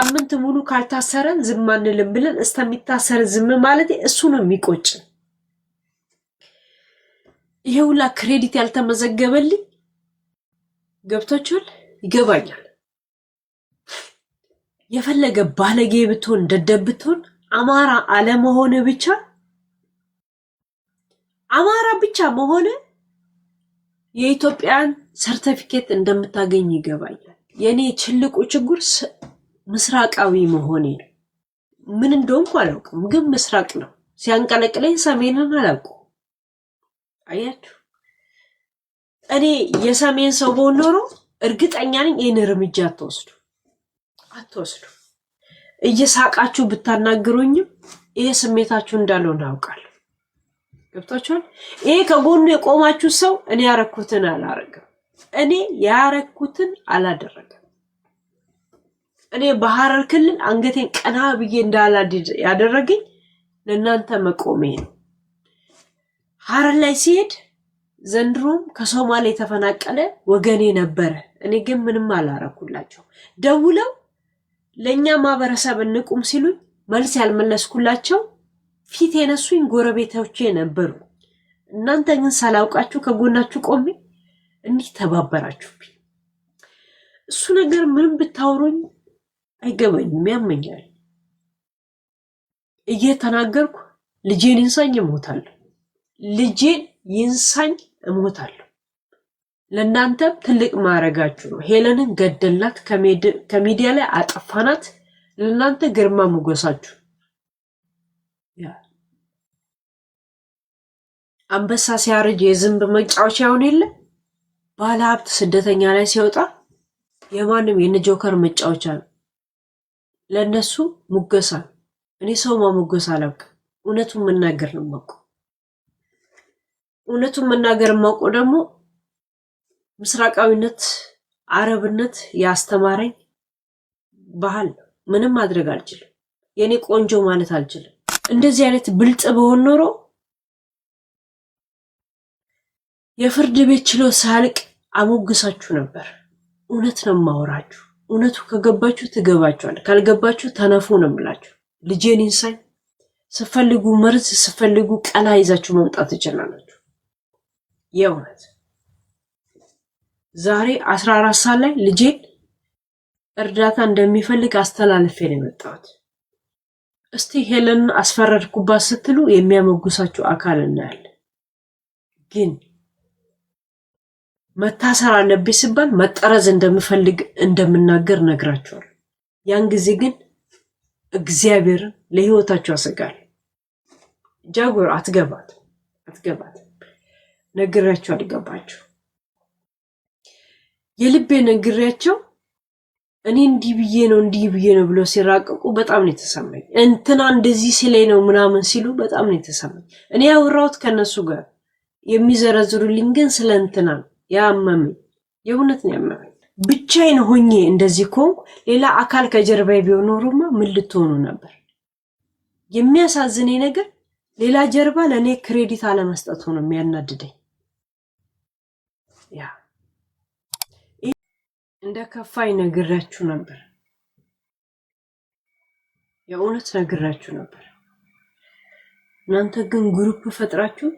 ሳምንት ሙሉ ካልታሰረን ዝም አንልም ብለን እስከሚታሰር ዝም ማለት እሱ ነው የሚቆጭ። ይሄውላ ክሬዲት ያልተመዘገበልኝ ገብቶቻል ይገባኛል። የፈለገ ባለጌ ብትሆን ደደብ ብትሆን አማራ አለመሆን ብቻ አማራ ብቻ መሆን የኢትዮጵያን ሰርቲፊኬት እንደምታገኝ ይገባኛል። የኔ ትልቁ ችግር ምስራቃዊ መሆኔ ነው። ምን እንደሆንኩ አላውቅም፣ ግን ምስራቅ ነው ሲያንቀለቅለኝ ሰሜንን አላውቅም። አያችሁ እኔ የሰሜን ሰው ብሆን ኖሮ እርግጠኛ ነኝ ይሄን እርምጃ አትወስዱ። እየሳቃችሁ ብታናግሩኝም ይሄ ስሜታችሁ እንዳልሆነ አውቃለሁ። ገብታችኋል? ይሄ ከጎኑ የቆማችሁ ሰው እኔ ያረኩትን አላረገም፣ እኔ ያረኩትን አላደረገም። እኔ በሐረር ክልል አንገቴን ቀና ብዬ እንዳላድድ ያደረገኝ ለእናንተ መቆሜ ነው። ሐረር ላይ ሲሄድ ዘንድሮም ከሶማሌ የተፈናቀለ ወገኔ ነበረ። እኔ ግን ምንም አላረኩላቸው። ደውለው ለኛ ማህበረሰብ እንቁም ሲሉኝ መልስ ያልመለስኩላቸው ፊት የነሱኝ ጎረቤቶቼ ነበሩ። እናንተ ግን ሳላውቃችሁ ከጎናችሁ ቆሜ እንዲህ ተባበራችሁብኝ። እሱ ነገር ምንም ብታወሩኝ አይገባኝም፣ ያመኛል። እየተናገርኩ ልጄን ይንሳኝ እሞታለሁ፣ ልጄን ይንሳኝ እሞታለሁ። ለእናንተም ትልቅ ማረጋችሁ ነው። ሄለንን ገደላት፣ ከሚዲያ ላይ አጠፋናት። ለእናንተ ግርማ ሞገሳችሁ። አንበሳ ሲያረጅ የዝንብ መጫወቻ ይሆን የለ ባለ ሀብት ስደተኛ ላይ ሲወጣ የማንም የነጆከር መጫወቻ ነው። ለነሱ ሙገሳ። እኔ ሰው ማሙገሳ አላውቅም። እውነቱን መናገር ነው የማውቀው። እውነቱን መናገር የማውቀው ደግሞ ምስራቃዊነት አረብነት ያስተማረኝ ባህል ነው። ምንም ማድረግ አልችልም። የኔ ቆንጆ ማለት አልችልም። እንደዚህ አይነት ብልጥ በሆን ኖሮ የፍርድ ቤት ችሎት ሳልቅ አሞግሳችሁ ነበር። እውነት ነው የማወራችሁ። እውነቱ ከገባችሁ ትገባችኋል፣ ካልገባችሁ ተነፉ ነው የምላችሁ። ልጄን ይንሳኝ። ስፈልጉ መርዝ ስፈልጉ ቀላ ይዛችሁ መምጣት ትችላላችሁ። የእውነት ዛሬ 14 ሰዓት ላይ ልጄን እርዳታ እንደሚፈልግ አስተላልፌ ነው የመጣሁት። እስቲ ሄለን አስፈረድኩባት ስትሉ የሚያመጉሳችሁ አካል እናያለን። ግን መታሰር አለብኝ ሲባል መጠረዝ እንደምፈልግ እንደምናገር ነግራችኋል። ያን ጊዜ ግን እግዚአብሔር ለህይወታችሁ አሰጋል። ጃጎር አትገባት ነግራችሁ አልገባችሁ። የልቤ ነግሬያቸው እኔ እንዲህ ብዬ ነው ብሎ ሲራቀቁ በጣም ነው የተሰማኝ። እንትና እንደዚህ ሲለኝ ነው ምናምን ሲሉ በጣም ነው የተሰማኝ። እኔ ያወራሁት ከነሱ ጋር የሚዘረዝሩልኝ ግን ስለ እንትና ነው ያመመኝ። የእውነት ነው ያመመኝ። ብቻዬን ሆኜ እንደዚህ ኮንኩ። ሌላ አካል ከጀርባዬ ቢሆን ኖሮማ ምን ልትሆኑ ነበር? የሚያሳዝነኝ ነገር ሌላ ጀርባ ለኔ ክሬዲት አለመስጠቱ ነው የሚያናድደኝ። ያ እንደ ከፋይ ነግራችሁ ነበር። የእውነት ነግራችሁ ነበር። እናንተ ግን ግሩፕ ፈጥራችሁ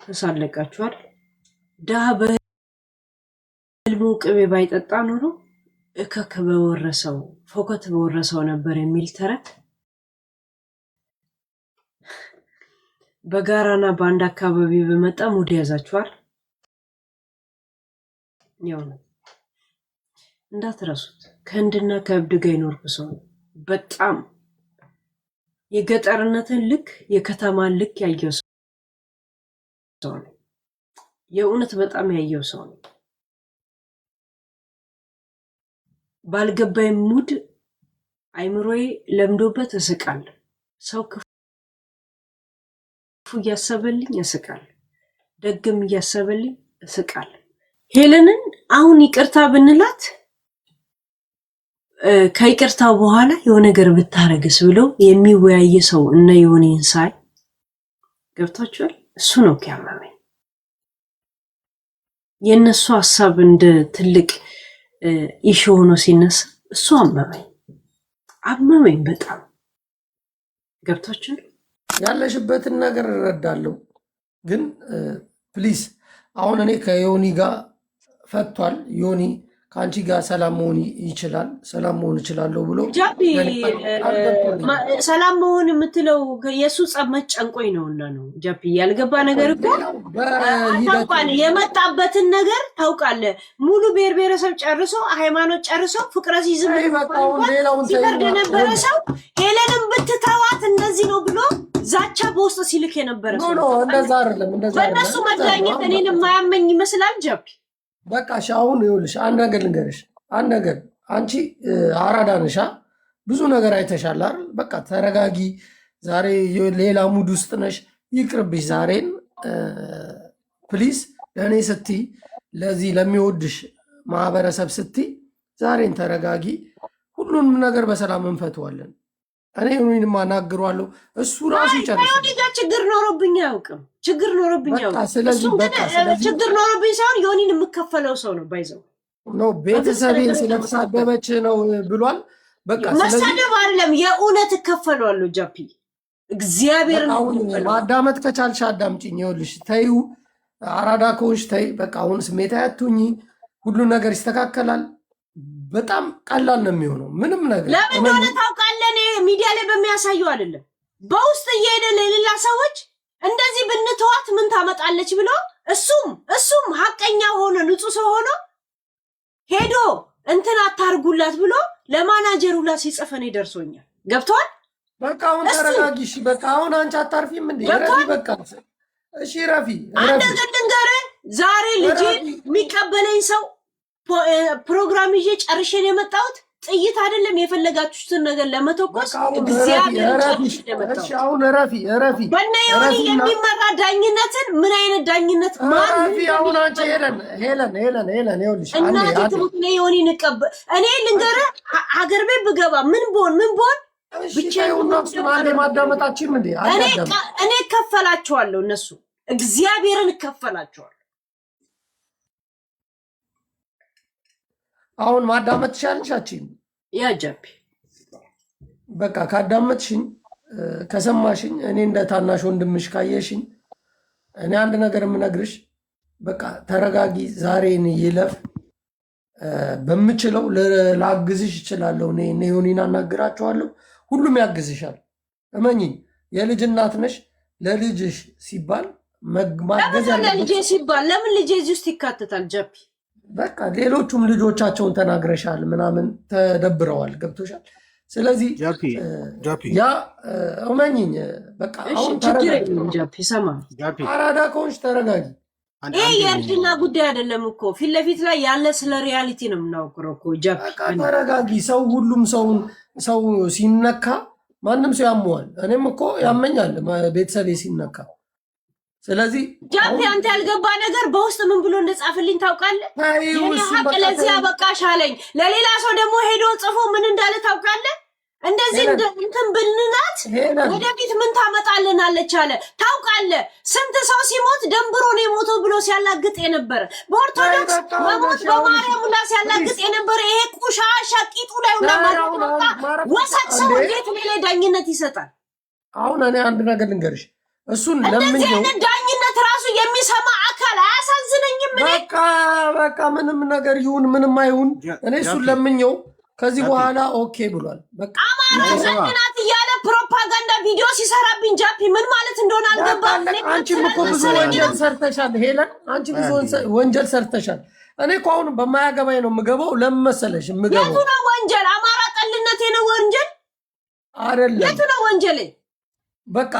ተሳለቃችኋል። ዳ በህልሙ ቅቤ ባይጠጣ ኖሮ እከክ በወረሰው ፎከት በወረሰው ነበር የሚል ተረት በጋራና በአንድ አካባቢ በመጣ ሙድ ያዛችኋል። የእውነት እንዳትረሱት። ከእንድና ከእብድ ጋር ይኖርኩ ሰው በጣም የገጠርነትን ልክ የከተማን ልክ ያየው ሰው ነው። የእውነት በጣም ያየው ሰው ነው። ባልገባኝ ሙድ አይምሮዬ ለምዶበት እስቃለሁ። ሰው ክፉ እያሰበልኝ እስቃለሁ፣ ደግም እያሰበልኝ እስቃለሁ። ሄለንን አሁን ይቅርታ ብንላት ከይቅርታው በኋላ የሆነ ነገር ብታረግስ ብሎ የሚወያይ ሰው እና የሆነን ሳይ ገብታችኋል። እሱ ነው ያመመኝ። የነሱ ሐሳብ እንደ ትልቅ ኢሹ ሆኖ ሲነሳ እሱ አመመኝ። አመመኝ በጣም ገብታችሁ ያለሽበትን ነገር እረዳለሁ ግን ፕሊዝ አሁን እኔ ከዮኒ ጋር ፈቷል ዮኒ ከአንቺ ጋር ሰላም መሆን ይችላል ሰላም መሆን እችላለሁ ብሎ ጃፒ ሰላም መሆን የምትለው የሱ ጸብ መጨንቆኝ ነውና ነው ጃፒ ያልገባ ነገር እኮ ታውቃለህ የመጣበትን ነገር ታውቃለህ ሙሉ ብሔር ብሔረሰብ ጨርሶ ሃይማኖት ጨርሶ ፍቅረ ሲዝም ሲፈርድ የነበረ ሰው ሄለንም ብትተዋት እንደዚህ ነው ብሎ ዛቻ በውስጥ ሲልክ የነበረ ሰው ነው እንደዛ አይደለም በእነሱ መዳኘት እኔን የማያመኝ ይመስላል ጃፒ በቃ ሻውን ይኸውልሽ አንድ ነገር ልንገርሽ አንድ ነገር አንቺ አራዳ ነሽ ብዙ ነገር አይተሻል አይደል በቃ ተረጋጊ ዛሬ ሌላ ሙድ ውስጥ ነሽ ይቅርብሽ ዛሬን ፕሊዝ ለእኔ ስትይ ለዚህ ለሚወድሽ ማህበረሰብ ስትይ ዛሬን ተረጋጊ ሁሉንም ነገር በሰላም እንፈተዋለን እኔ ዮኒንም አናግረዋለሁ እሱ ራሱ ይጨርሳል ዮኒ ጋር ችግር ኖሮብኝ አያውቅም ችግር ኖሮብኝ አያውቅም ስለዚህ ችግር ኖሮብኝ ሳይሆን ዮኒን የምከፈለው ሰው ነው ባይዘው ነው ቤተሰቤን ስለተሳደበች ነው ብሏል በቃ መሳደብ አይደለም የእውነት እከፈለዋለሁ ጃፒ እግዚአብሔርን ማዳመጥ ከቻልሽ አዳምጪኝ ይኸውልሽ ተይው አራዳ ከሆንሽ ተይ በቃ አሁን ስሜት አያቱኝ ሁሉ ነገር ይስተካከላል በጣም ቀላል ነው የሚሆነው ምንም ነገር ለምን እንደሆነ ታውቃለህ ሚዲያ ላይ በሚያሳየው አይደለም በውስጥ እየሄደ ለሌላ ሰዎች እንደዚህ ብንተዋት ምን ታመጣለች ብሎ እሱም ሐቀኛ ሆኖ ንጹህ ሰው ሆኖ ሄዶ እንትን አታርጉላት ብሎ ለማናጀሩ ላይ ሲጽፈን ይደርሶኛል ገብቷል በቃ አሁን ተረጋጊ እሺ በቃ አሁን አንቺ አታርፊም እንዴ ረፊ በቃ እሺ ረፊ አንተ ገንደንገረ ዛሬ ልጅ የሚቀበለኝ ሰው ፕሮግራም ይዤ ጨርሼን የመጣሁት ጥይት አይደለም የፈለጋችሁትን ነገር ለመተኮስ እግዚአብሔር እሺ አሁን ረፊ በእነ ዮኒ የሚመራ ዳኝነትን ምን አይነት ዳኝነት ረፊ አሁን አንቺ ሄለን ይኸውልሽ እናቴ ትሙት ነው ዮኒ ንቀበል እኔ ልንገርህ ሀገር ቤት ብገባ ምን ቦን ብቻዬን ማንዴ ማዳመጣችን እንዴ እኔ እከፈላቸዋለሁ እነሱ እግዚአብሔርን እከፈላቸዋለሁ አሁን ማዳመጥ ትችያለሽ ያ ጃፒ በቃ ካዳመጥሽኝ ከሰማሽኝ እኔ እንደ ታናሽ ወንድምሽ ካየሽኝ እኔ አንድ ነገር የምነግርሽ በቃ ተረጋጊ ዛሬን ይለፍ በምችለው ላግዝሽ እችላለሁ እኔ ዮኒን አናግራቸዋለሁ ሁሉም ያግዝሻል እመኚኝ የልጅ እናት ነሽ ለልጅሽ ሲባል ማገዝ ለልጄ ሲባል ለምን ልጄ እዚህ ውስጥ ይካተታል ጃፒ በቃ ሌሎቹም ልጆቻቸውን ተናግረሻል ምናምን ተደብረዋል ገብቶሻል ስለዚህ ያ እመኚኝ በቃ አሁን ጃፒ ሰማ አራዳ ከሆንሽ ተረጋጊ ይሄ የእርድና ጉዳይ አይደለም እኮ ፊት ለፊት ላይ ያለ ስለ ሪያሊቲ ነው የምናወቅረው እኮ ጃፒ በቃ ተረጋጊ ሰው ሁሉም ሰው ሲነካ ማንም ሰው ያመዋል እኔም እኮ ያመኛል ቤተሰቤ ሲነካ ስለዚህ ጃፒ አንተ ያልገባ ነገር በውስጥ ምን ብሎ እንደጻፈልኝ ታውቃለህ የኔ ሀቅ ለዚህ አበቃሽ አለኝ ለሌላ ሰው ደግሞ ሄዶ ጽፎ ምን እንዳለ ታውቃለህ እንደዚህ እንትን ብልናት ወደፊት ምን ታመጣልናለች አለ ታውቃለህ ስንት ሰው ሲሞት ደንብሮ ነው የሞተው ብሎ ሲያላግጥ የነበረ በኦርቶዶክስ በሞት በማርያም ላይ ሲያላግጥ የነበረ ይሄ ቁሻሻ ቂጡ ላይ ወሰድ ሰው እንዴት ሌላ ዳኝነት ይሰጣል አሁን እኔ አንድ ነገር ልንገርሽ እሱን ለምንየው ዳኝነት ራሱ የሚሰማ አካል አያሳዝነኝም በቃ ምንም ነገር ይሁን ምንም አይሁን እኔ እሱን ለምንየው ከዚህ በኋላ ኦኬ ብሏል በቃ አማራ ዘንናት እያለ ፕሮፓጋንዳ ቪዲዮ ሲሰራብኝ ጃፒ ምን ማለት እንደሆነ አልገባም አንቺም እኮ ብዙ ወንጀል ሰርተሻል ሄለን አንቺ ብዙ ወንጀል ሰርተሻል እኔ እኮ አሁን በማያገባኝ ነው የምገባው ለምን መሰለሽ የምገባው የቱ ነው ወንጀል አማራ ጠልነቴ ነው ወንጀል አይደለም የቱ ነው ወንጀል በቃ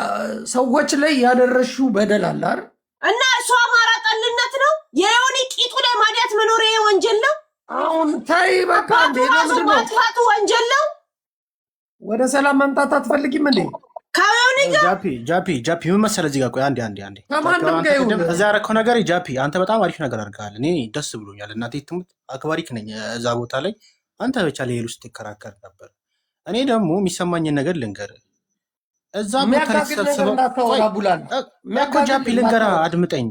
ሰዎች ላይ ያደረሽው በደል አለ አይደል እና እሱ አማራ ጠልነት ነው የዮኒ ቂጡ ላይ ማዲያት መኖር ይሄ ወንጀል ነው አሁን ታይ በቃ እንደዚህ ማጥፋቱ ወንጀል ነው ወደ ሰላም መምጣት አትፈልጊም እንዴ ካዮኒ ጋር ጃፒ ምን መሰለህ እዚህ ጋር ቆይ አንዴ ከማንም ጋር ይሁን እዛ ያደረከው ነገር ጃፒ አንተ በጣም አሪፍ ነገር አድርገሃል እኔ ደስ ብሎኛል እናቴ ትሙት አክባሪክ ነኝ እዛ ቦታ ላይ አንተ ብቻ ለሄሉ ስትከራከር ነበር እኔ ደግሞ የሚሰማኝን ነገር ልንገርህ እዛ ቦታ ላይ ተሰብስበው ጃፒ ልንገርህ አድምጠኝ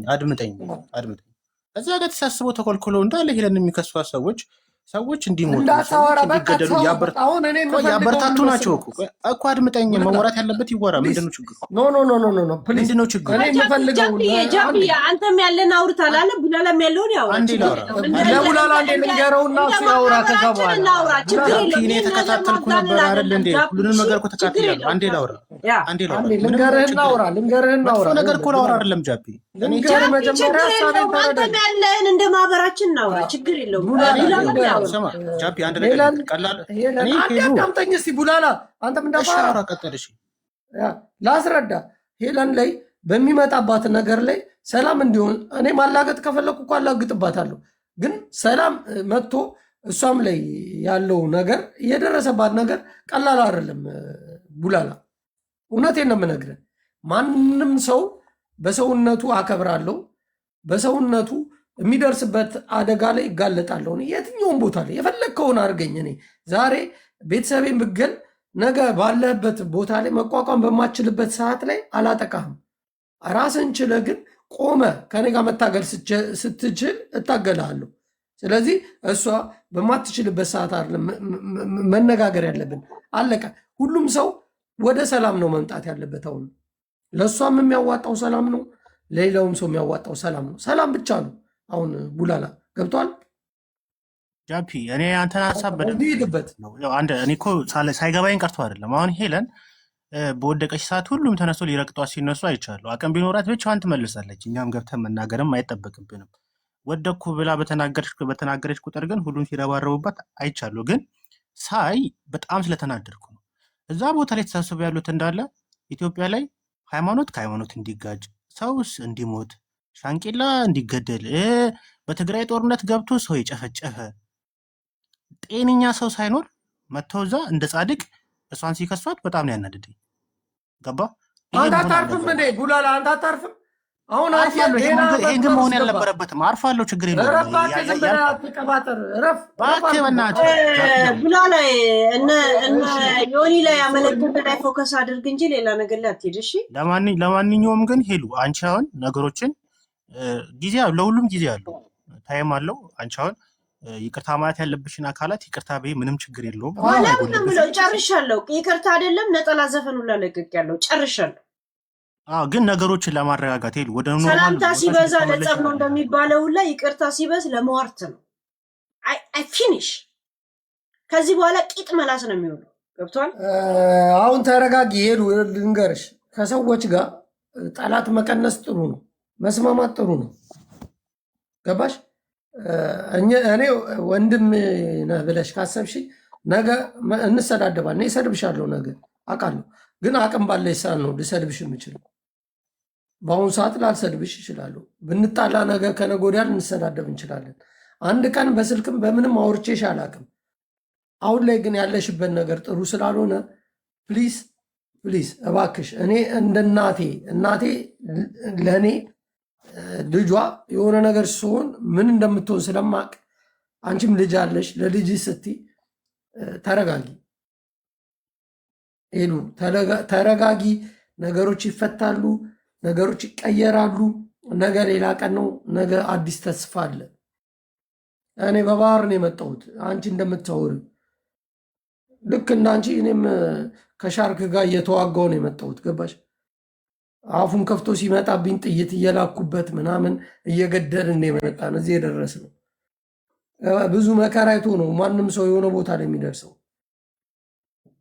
እዛ ጋር ተሳስበው ተኮልኩለው እንዳለ ሄለን የሚከሷት ሰዎች ሰዎች እንዲሞቱ እንዳታወራ ሰዎች በቃ እንዲገደሉ አሁን እኔ እያበረታቱ ናቸው እኮ አድምጠኝ። መወራት ያለበት ይወራ። ምንድነው ችግሩ? ኖ ፕሊዝ ምንድነው ችግሩ? እኔ የምፈልገው ጃቢ አንተም ያለን አውርታል አለ ቡላላም ያለውን ያወራ። አንዴ ላውራ ለቡላላ እንደ ልንገረውና እሱ ያውራ። ከዛ በኋላ እኔ ተከታተልኩ ነበር አይደል እንዴ? ሁሉንም ነገር እኮ ተከታተልኩ። አንዴ ላውራ ልንገርህና አውራ ነገር እኮ ላውራ አይደለም ጃቢ ልንገርህ መጀመሪያ ሀሳቤን አንተም ያለህን እንደ ማህበራችን እናውራ። ችግር የለውም። ጃቢ አንድ ነገር ቀላል አዳምጠኝ እስኪ ቡላላ አንተም እንዳፋራ ቀጠልሽ ላስረዳ። ሄለን ላይ በሚመጣባት ነገር ላይ ሰላም እንዲሆን እኔ ማላገጥ ከፈለኩ እኮ አላግጥባታለሁ። ግን ሰላም መጥቶ እሷም ላይ ያለው ነገር የደረሰባት ነገር ቀላል አይደለም ቡላላ። እውነቴን ነው የምነግርህ። ማንም ሰው በሰውነቱ አከብራለሁ፣ በሰውነቱ የሚደርስበት አደጋ ላይ ይጋለጣለሁ። የትኛውም ቦታ ላይ የፈለግከውን አድርገኝ። እኔ ዛሬ ቤተሰቤን ብገል ነገ ባለህበት ቦታ ላይ መቋቋም በማችልበት ሰዓት ላይ አላጠቃህም። ራስን ችለ ግን ቆመ ከኔ ጋር መታገል ስትችል እታገልሃለሁ። ስለዚህ እሷ በማትችልበት ሰዓት አይደለም መነጋገር ያለብን። አለቀ። ሁሉም ሰው ወደ ሰላም ነው መምጣት ያለበት። አሁን ለእሷም የሚያዋጣው ሰላም ነው፣ ሌላውም ሰው የሚያዋጣው ሰላም ነው። ሰላም ብቻ ነው። አሁን ቡላላ ገብቷል። ጃፒ እኔ አንተን ሀሳብ በደንብ እኔ እኮ ሳይገባኝ ቀርቶ አይደለም። አሁን ሄለን በወደቀች ሰዓት ሁሉም ተነስቶ ሊረግጧት ሲነሱ አይቻለሁ። አቅም ቢኖራት ብቻዋን ትመልሳለች። እኛም ገብተን መናገርም አይጠበቅብንም። ወደኩ ብላ በተናገረች ቁጥር ግን ሁሉም ሲረባረቡባት አይቻለሁ። ግን ሳይ በጣም ስለተናደድኩ ነው። እዛ ቦታ ላይ ተሰብስበው ያሉት እንዳለ ኢትዮጵያ ላይ ሃይማኖት ከሃይማኖት እንዲጋጭ፣ ሰውስ እንዲሞት፣ ሻንቂላ እንዲገደል፣ በትግራይ ጦርነት ገብቶ ሰው የጨፈጨፈ ጤነኛ ሰው ሳይኖር መተው እዛ እንደ ጻድቅ እሷን ሲከሷት በጣም ነው ያናደደኝ። ገባ? አንተ አታርፍም እንዴ ቡላላ? አንተ አታርፍም? አሁን ይሄን ግን መሆን ያልነበረበትም። አርፋለሁ፣ ችግር የለም። ቡላላ እነ ዮኒ ላይ ያመለክት ላይ ፎከስ አድርግ እንጂ ሌላ ነገር ላይ አትሄድ። እሺ። ለማንኛውም ግን ሄሉ አንቺ አሁን ነገሮችን ጊዜ ለሁሉም ጊዜ አለው፣ ታይም አለው። አንቺ አሁን ይቅርታ ማለት ያለብሽን አካላት ይቅርታ በይ፣ ምንም ችግር የለውም። ጨርሻለሁ። ይቅርታ አይደለም ነጠላ ዘፈን ሁላ ለቅቄያለሁ፣ ጨርሻለሁ። ግን ነገሮችን ለማረጋጋት ሄሉ ወደ ሰላምታ ሲበዛ ለጸብ ነው እንደሚባለው ሁላ ይቅርታ ሲበዝ ለመዋርት ነው። አይ ፊኒሽ። ከዚህ በኋላ ቂጥ መላስ ነው የሚሆነው። ገብቷል? አሁን ተረጋጊ ሄሉ። ልንገርሽ፣ ከሰዎች ጋር ጠላት መቀነስ ጥሩ ነው፣ መስማማት ጥሩ ነው። ገባሽ? እኔ ወንድም ነህ ብለሽ ካሰብሽ ነገ እንሰዳደባለን። እኔ እሰድብሻለሁ ነገ አውቃለሁ፣ ግን አቅም ባለሽ ሰዓት ነው ልሰድብሽ የምችለው። በአሁኑ ሰዓት ላልሰድብሽ እችላለሁ። ብንጣላ ነገ ከነገ ወዲያ ልንሰዳደብ እንችላለን። አንድ ቀን በስልክም በምንም አውርቼሽ አላቅም። አሁን ላይ ግን ያለሽበት ነገር ጥሩ ስላልሆነ ፕሊዝ ፕሊዝ እባክሽ፣ እኔ እንደ እናቴ ለእኔ ልጇ የሆነ ነገር ሲሆን ምን እንደምትሆን ስለማቅ፣ አንቺም ልጅ አለሽ፣ ለልጅ ስትይ ተረጋጊ ሄሉ፣ ተረጋጊ። ነገሮች ይፈታሉ፣ ነገሮች ይቀየራሉ። ነገ ሌላ ቀን ነው። ነገ አዲስ ተስፋ አለ። እኔ በባህር ነው የመጣሁት። አንቺ እንደምታወሪው ልክ እንዳንቺ እኔም ከሻርክ ጋር እየተዋጋው ነው የመጣሁት። ገባሽ? አፉን ከፍቶ ሲመጣብኝ ጥይት እየላኩበት ምናምን እየገደልን የመጣ ነው እዚህ የደረስነው። ብዙ መከራ አይቶ ነው ማንም ሰው የሆነ ቦታ ላይ የሚደርሰው።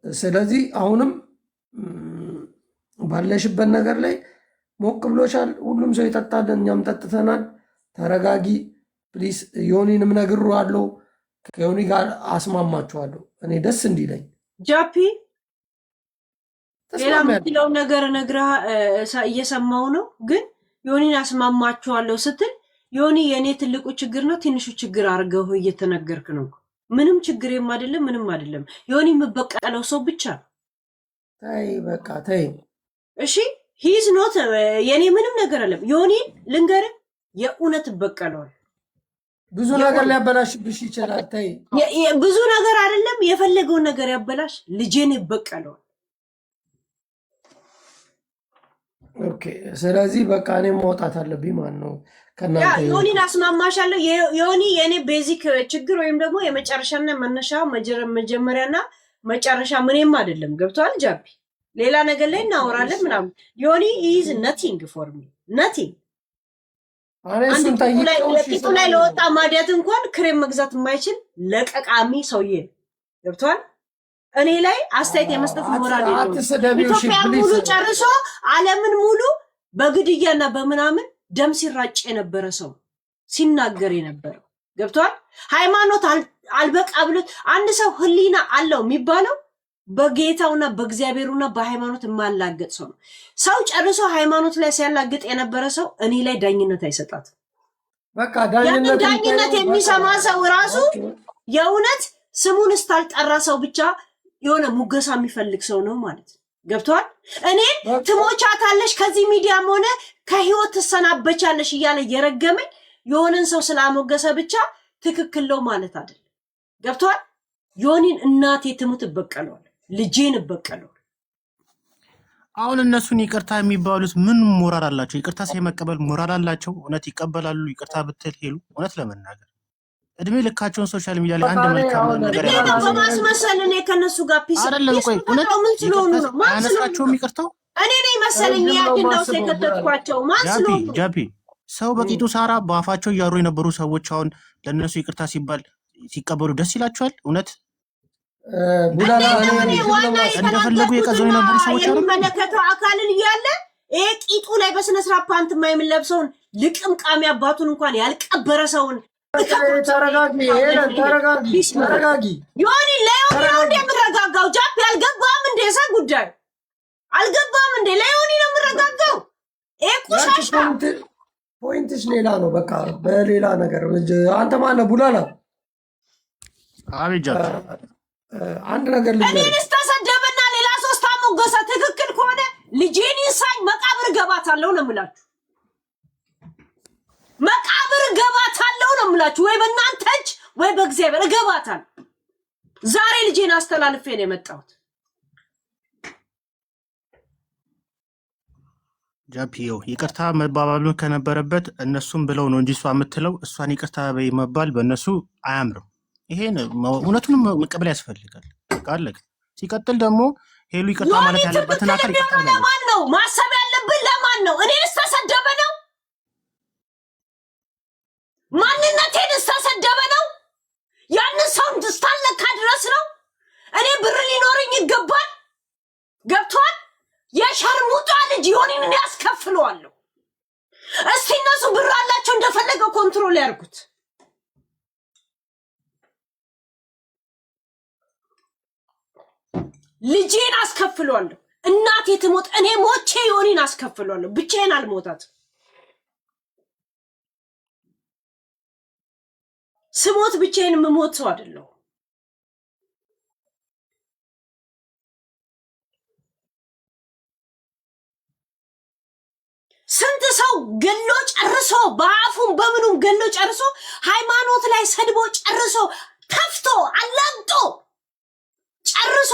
ስለዚህ አሁንም ባለሽበት ነገር ላይ ሞቅ ብሎሻል። ሁሉም ሰው ይጠጣል፣ እኛም ጠጥተናል። ተረጋጊ ፕሊስ። ዮኒንም ነግሬዋለሁ፣ ከዮኒ ጋር አስማማችኋለሁ። እኔ ደስ እንዲለኝ ጃፒ ሌላ የምትለው ነገር እየሰማው ነው። ግን ዮኒን አስማማችኋለሁ ስትል ዮኒ የእኔ ትልቁ ችግር ነው ትንሹ ችግር አድርገው እየተነገርክ ነው። ምንም ችግርም አይደለም፣ ምንም አይደለም። ዮኒ የምበቀለው ሰው ብቻ ነው። ተይ በቃ ተይ እሺ። ሂዝ ኖት የኔ ምንም ነገር አለም። ዮኒ ልንገርህ የእውነት እበቀለዋል። ብዙ ነገር ሊያበላሽብሽ ይችላል። ተይ ብዙ ነገር አይደለም፣ የፈለገውን ነገር ያበላሽ። ልጄን እበቀለዋል። ኦኬ። ስለዚህ በቃ እኔም ማውጣት አለብኝ ማለት ነው። ከእናንተ ዮኒን አስማማሻለሁ። ዮኒ የኔ ቤዚክ ችግር ወይም ደግሞ የመጨረሻና መነሻ መጀመሪያና መጨረሻ ምንም አይደለም። ገብቷል ጃቢ? ሌላ ነገር ላይ እናወራለን ምናምን። ዮኒ ኢዝ ነቲንግ ፎር ሚ ነቲንግ። ቂጡ ላይ ለወጣ ማዲያት እንኳን ክሬም መግዛት የማይችል ለቀቃሚ ሰውዬ ነው። ገብቷል? እኔ ላይ አስተያየት የመስጠት ሞራል የለውም። ኢትዮጵያ ሙሉ ጨርሶ ዓለምን ሙሉ በግድያና በምናምን ደም ሲራጭ የነበረ ሰው ሲናገር የነበረው ገብቷል። ሃይማኖት አልበቃ ብሎት አንድ ሰው ህሊና አለው የሚባለው በጌታውና በእግዚአብሔሩና በሃይማኖት የማላገጥ ሰው ነው። ሰው ጨርሶ ሃይማኖት ላይ ሲያላግጥ የነበረ ሰው እኔ ላይ ዳኝነት አይሰጣትም። በቃ ዳኝነት የሚሰማ ሰው ራሱ የእውነት ስሙን እስታልጠራ ሰው ብቻ የሆነ ሙገሳ የሚፈልግ ሰው ነው ማለት ነው። ገብቷል። እኔ ትሞቻታለሽ ከዚህ ሚዲያም ሆነ ከህይወት ትሰናበቻለሽ እያለ የረገመኝ የሆነን ሰው ስላሞገሰ ብቻ ትክክል ነው ማለት አይደለም። ገብቷል። ዮኒን እናቴ ትሙት እበቀለዋል፣ ልጄን እበቀለዋል። አሁን እነሱን ይቅርታ የሚባሉት ምን ሞራል አላቸው? ይቅርታ ሳይመቀበል ሞራል አላቸው? እውነት ይቀበላሉ? ይቅርታ ብትል ሄሉ እውነት ለመናገር እድሜ ልካቸውን ሶሻል ሚዲያ ላይ አንድ መልካም ነገር ያደርጋሉ። በማስመሰል እኔ ከነሱ ጋር ፒስ አይደለም። ቆይ እውነት ምን ስለሆኑ ነው? ማን ስለሆኑ ይቅርታው እኔ ነኝ መሰለኝ ያድንዳው ሰከተትኳቸው። ማን ስለሆኑ ጃፒ ሰው በቂጡ ሳራ በአፋቸው እያሩ የነበሩ ሰዎች አሁን ለነሱ ይቅርታ ሲባል ሲቀበሉ ደስ ይላቸዋል? እውነት እንደፈለጉ የቀዘኑ የነበሩ ሰዎች አሉ። የሚመለከተው አካልን እያለ ይሄ ቂጡ ላይ በስነ ስርዓት ፓንት የማይለብሰውን ልቅምቃሚ አባቱን እንኳን ያልቀበረ ሰውን ተረጋጊ። ዮኒ ለዮኒ ነው እንደምረጋጋው። ጃፒ አልገባም እንደ እዛ ጉዳይ አልገባም እንደ ለዮኒ ነው የምረጋጋው። ቆሻሻ ፖይንትሽ ሌላ ነው። በቃ በሌላ ነገር አንተ ማነው ቡላላ? አቤት ጃፒ አንድ ነገር እኔን ስተሰደበና ሌላ ሶስት አሞገሰ ትክክል ከሆነ ልጄን ይሳኝ መቃብር ገባታለሁ ነው የምላችሁ። መቃብር ገባታለሁ ነው የምላችሁ። ወይ በእናንተ እጅ ወይ በእግዚአብሔር እገባታለሁ። ዛሬ ልጄን አስተላልፌ ነው የመጣሁት። ጃፒዮ ይቅርታ መባባሉ ከነበረበት እነሱም ብለው ነው እንጂ እሷ የምትለው እሷን ይቅርታ መባል በእነሱ አያምርም። ይሄን እውነቱንም መቀበል ያስፈልጋል። ቃለቅ ሲቀጥል ደግሞ ሄሉ ይቅርታ ማለት ያለበትን አካል ይቅርታ ማለት ለማን ነው ማሰብ ያለብን? ለማን ነው? እኔ ተሰደበ ነው ማንነቴን ተሰደበ ነው ያንን ሰው እንድስታለካ ድረስ ነው። እኔ ብር ሊኖርኝ ይገባል። ገብቷል። የሸርሙጣ ልጅ ዮኒን ያስከፍለዋለሁ። እስቲ እነሱ ብር አላቸው እንደፈለገው ኮንትሮል ያርጉት። ልጄን አስከፍለዋለሁ። እናቴ ትሞት እኔ ሞቼ ዮኒን አስከፍለዋለሁ። ብቻዬን አልሞታት። ስሞት ብቻዬን የምሞት ሰው አይደለሁ። ስንት ሰው ገሎ ጨርሶ በአፉም በምኑም ገሎ ጨርሶ ሃይማኖት ላይ ሰድቦ ጨርሶ ተፍቶ አላግጦ ጨርሶ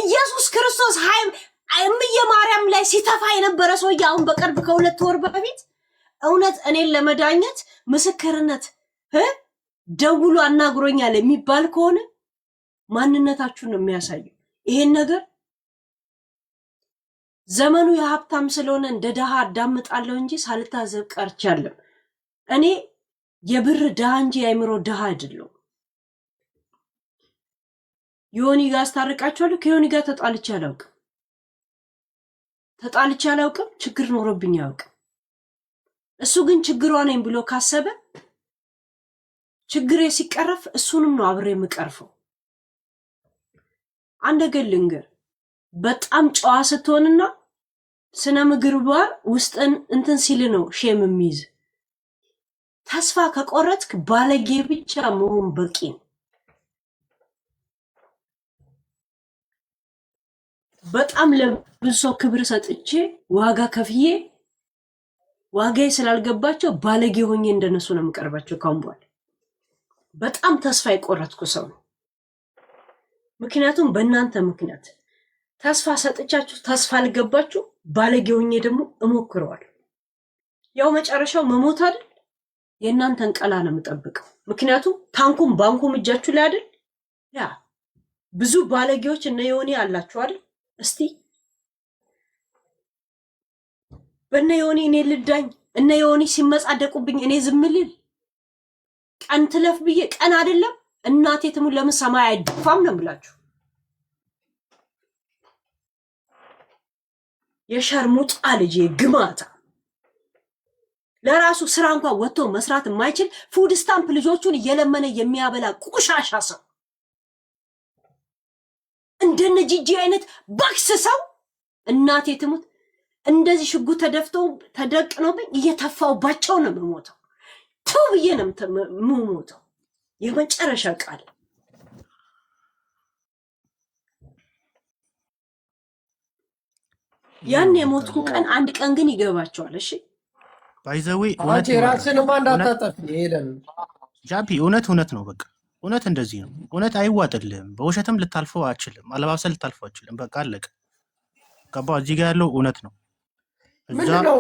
ኢየሱስ ክርስቶስ እምዬ ማርያም ላይ ሲተፋ የነበረ ሰውዬ አሁን በቅርብ ከ2 ወር በፊት እውነት እኔን ለመዳኘት ምስክርነት ደውሎ አናግሮኛል የሚባል ከሆነ ማንነታችሁን ነው የሚያሳየው። ይሄን ነገር ዘመኑ የሀብታም ስለሆነ እንደ ደሃ አዳምጣለሁ እንጂ ሳልታዘብ ቀርቻለሁ። እኔ የብር ደሃ እንጂ የአእምሮ ደሃ አይደለሁ። ዮኒ ጋር አስታርቃቸዋለሁ። ከዮኒ ጋር ተጣልቼ አላውቅም። ችግር ኖሮብኝ አያውቅም። እሱ ግን ችግሯ ነኝ ብሎ ካሰበ ችግሬ ሲቀረፍ እሱንም ነው አብሬ የምቀርፈው። አንድ ነገር ልንገር፣ በጣም ጨዋ ስትሆንና ስነ ምግባር ውስጥን እንትን ሲል ነው ሼም የሚይዝ። ተስፋ ከቆረጥክ ባለጌ ብቻ መሆን በቂ ነው። በጣም ለብዙ ሰው ክብር ሰጥቼ ዋጋ ከፍዬ ዋጋዬ ስላልገባቸው ባለጌ ሆኜ እንደነሱ ነው የምቀርባቸው። ካሁን በኋላ በጣም ተስፋ የቆረጥኩ ሰው ነው። ምክንያቱም በእናንተ ምክንያት ተስፋ ሰጥቻችሁ ተስፋ አልገባችሁ፣ ባለጌ ሆኜ ደግሞ እሞክረዋለሁ። ያው መጨረሻው መሞት አይደል? የእናንተን ቀላ ነው የምጠብቀው። ምክንያቱም ታንኩም ባንኩም እጃችሁ ላይ አይደል? ያ ብዙ ባለጌዎች እነ ዮኒ አላችሁ አይደል? እስቲ በእነ ዮኒ እኔ ልዳኝ፣ እነ ዮኒ ሲመጻደቁብኝ እኔ ዝም ልል? ቀን ትለፍ ብዬ ቀን አይደለም እናቴ ትሙን ለምን ሰማይ አይደፋም ነው የምላችሁ። የሸርሙጣ ልጅ ግማታ ለራሱ ስራ እንኳን ወጥቶ መስራት የማይችል ፉድ ስታምፕ ልጆቹን እየለመነ የሚያበላ ቆሻሻ ሰው እንደነ ጂጂ አይነት ባክስ ሰው እናቴ ትሙት እንደዚህ ሽጉጥ ተደቅኖብኝ እየተፋውባቸው ነው የምሞተው። ተው ብዬ ነው የምሞተው። የመጨረሻ ቃል ያን የሞትኩ ቀን አንድ ቀን ግን ይገባቸዋል። እሺ ባይዘዌ አንቺ ራስሽንማ እንዳታጠፊ ሄለን ጃፒ እውነት ነው። በቃ እውነት እንደዚህ ነው። እውነት አይዋጥልህም። በውሸትም ልታልፈው አችልም። አለባብሰህ ልታልፈው አችልም። በቃ አለቀ። ገባ? እዚህ ጋር ያለው እውነት ነው። ምንድነው?